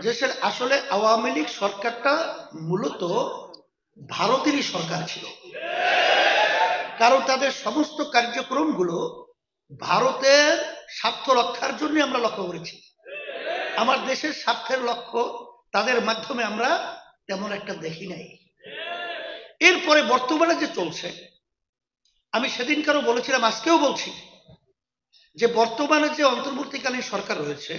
দেশের আসলে আওয়ামী লীগ সরকারটা মূলত ভারতেরই সরকার ছিল, কারণ তাদের সমস্ত কার্যক্রমগুলো ভারতের স্বার্থ রক্ষার জন্য আমরা লক্ষ্য করেছি। আমার দেশের স্বার্থের লক্ষ্য তাদের মাধ্যমে আমরা তেমন একটা দেখি নাই। এরপরে বর্তমানে যে চলছে, আমি সেদিনকারও বলেছিলাম, আজকেও বলছি যে বর্তমানে যে অন্তর্বর্তীকালীন সরকার রয়েছে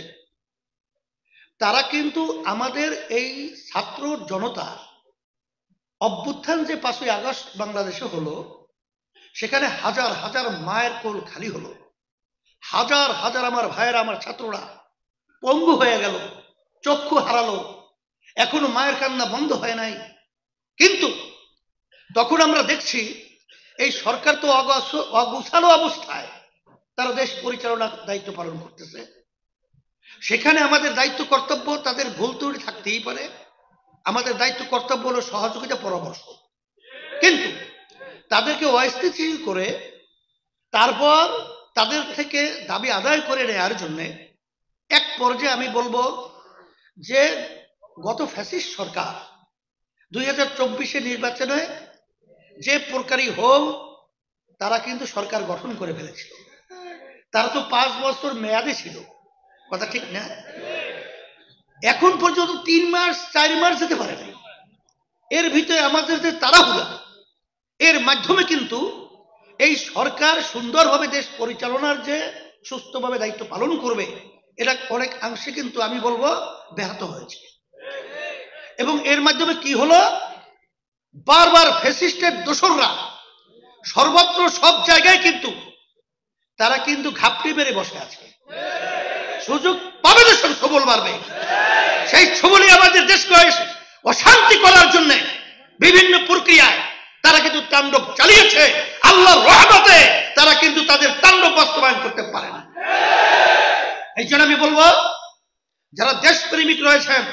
তারা কিন্তু আমাদের এই ছাত্র জনতার অভ্যুত্থান যে 5ই আগস্ট বাংলাদেশে হলো, সেখানে হাজার হাজার মায়ের কোল খালি হলো, হাজার হাজার আমার ভাইয়েরা, আমার ছাত্ররা পঙ্গু হয়ে গেল, চক্ষু হারালো, এখনো মায়ের কান্না বন্ধ হয় নাই। কিন্তু তখন আমরা দেখছি এই সরকার তো অগুছালো অবস্থায় তারা দেশ পরিচালনার দায়িত্ব পালন করতেছে। সেখানে আমাদের দায়িত্ব কর্তব্য, তাদের ভুল ত্রুটি থাকতেই পারে, আমাদের দায়িত্ব কর্তব্য হলো সহযোগিতা, পরামর্শ। কিন্তু তাদেরকে অস্থিতিশীল করে তারপর তাদের থেকে দাবি আদায় করে নেওয়ার জন্য এক পর্যায়ে আমি বলবো যে গত ফ্যাসিস্ট সরকার 2024 নির্বাচনে যে প্রকারই হোক তারা কিন্তু সরকার গঠন করে ফেলেছিল। তারা তো 5 বছর মেয়াদে ছিল, কথা ঠিক না? এখন পর্যন্ত 3 মাস 4 মাস যেতে পারে নাই। এর ভিতরে আমাদের যে তাড়াহুড়া, এর মাধ্যমে কিন্তু এই সরকার সুন্দরভাবে দেশ পরিচালনার যে সুস্থভাবে দায়িত্ব পালন করবে, এটা অনেক অংশে কিন্তু আমি বলবো ব্যাহত হয়েছে। এবং এর মাধ্যমে কি হলো, বারবার ফ্যাসিস্টের দোসররা সর্বত্র সব জায়গায় কিন্তু তারা কিন্তু ঘাপটি মেরে বসে আছে। সুযোগ পাবে দেশের সবল বাড়বে, সেই সবলই আমাদের দেশকে অশান্তি করার জন্য বিভিন্ন প্রক্রিয়ায় তারা কিন্তু তাণ্ডব চালিয়েছে। আল্লাহর রহমতে তারা কিন্তু তাদের তাণ্ডব বাস্তবায়ন করতে পারে না। এই জন্য আমি বলবো, যারা দেশপ্রেমিক রয়েছেন,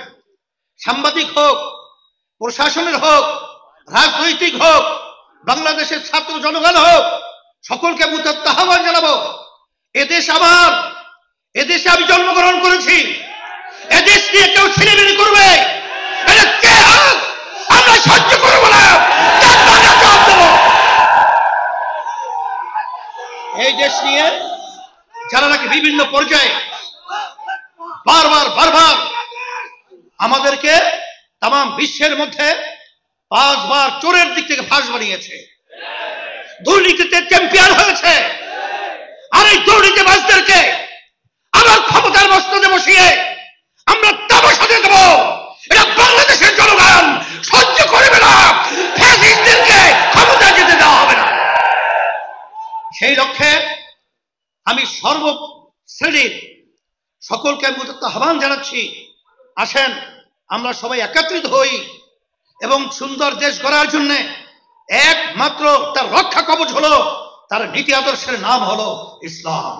সাংবাদিক হোক, প্রশাসনের হোক, রাজনৈতিক হোক, বাংলাদেশের ছাত্র জনগণ হোক, সকলকে মুতাত্তা আহ্বান জানাবো, এদেশ আমার, এদেশে আমি জন্মগ্রহণ করেছি, এদেশ নিয়ে কেউ ছিনিমিনি করবে, এটা কে হোক আমরা সহ্য করবো না। এই দেশ নিয়ে যারা নাকি বিভিন্ন পর্যায়ে বারবার আমাদেরকে তাম বিশ্বের মধ্যে 5 বার চোরের দিক থেকে ফাঁস বানিয়েছে, দুর্নীতিতে চ্যাম্পিয়ন হয়েছে, আর এই দুর্নীতিবাজদেরকে আবার ক্ষমতার মস্তদে বসিয়ে আমরা তামাশা দেখব, এটা বাংলাদেশের জনগণ সহ্য করবে না। ফ্যাসিস্টদেরকে ক্ষমতা যেতে দেওয়া হবে না। সেই লক্ষ্যে আমি সর্বশ্রেণীর সকলকে আমি আহ্বান জানাচ্ছি, আসেন আমরা সবাই একত্রিত হই এবং সুন্দর দেশ গড়ার জন্য একমাত্র তার রক্ষা কবচ হলো তার নীতি আদর্শের নাম হলো ইসলাম।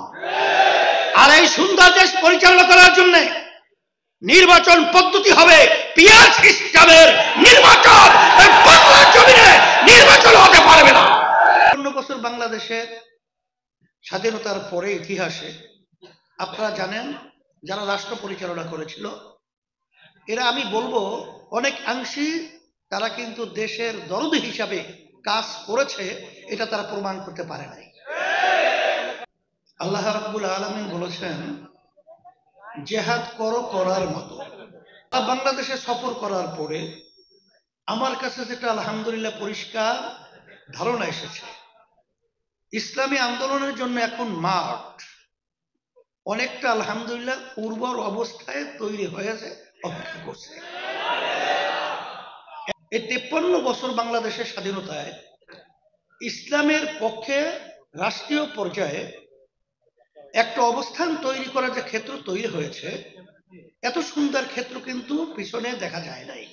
আর এই সুন্দর দেশ পরিচালনা করার জন্য নির্বাচন পদ্ধতি হবে পিয়ার সিস্টেমের নির্বাচন। বাংলার জমিনে নির্বাচন হতে পারবে না। ৫৫ বছর বাংলাদেশের স্বাধীনতার পরে ইতিহাসে আপনারা জানেন যারা রাষ্ট্র পরিচালনা করেছিল, এরা আমি বলবো অনেক অংশে তারা কিন্তু দেশের দরদি হিসাবে কাজ করেছে, এটা তারা প্রমাণ করতে পারে নাই। আল্লাহ রাব্বুল আলামিন বলেছেন, জিহাদ করো করার মতো। বাংলাদেশে সফর করার পরে আমার কাছে যেটা আলহামদুলিল্লাহ পরিষ্কার ধারণা এসেছে, ইসলামী আন্দোলনের জন্য এখন মাঠ অনেকটা আলহামদুলিল্লাহ উর্বর অবস্থায় তৈরি হয়েছে, অপেক্ষা করছে। এই 53 বছর বাংলাদেশের স্বাধীনতায় ইসলামের পক্ষে রাষ্ট্রীয় পর্যায়ে একটা অবস্থান তৈরি করার যে ক্ষেত্র তৈরি হয়েছে, এত সুন্দর ক্ষেত্র কিন্তু পিছনে দেখা যায় নাই।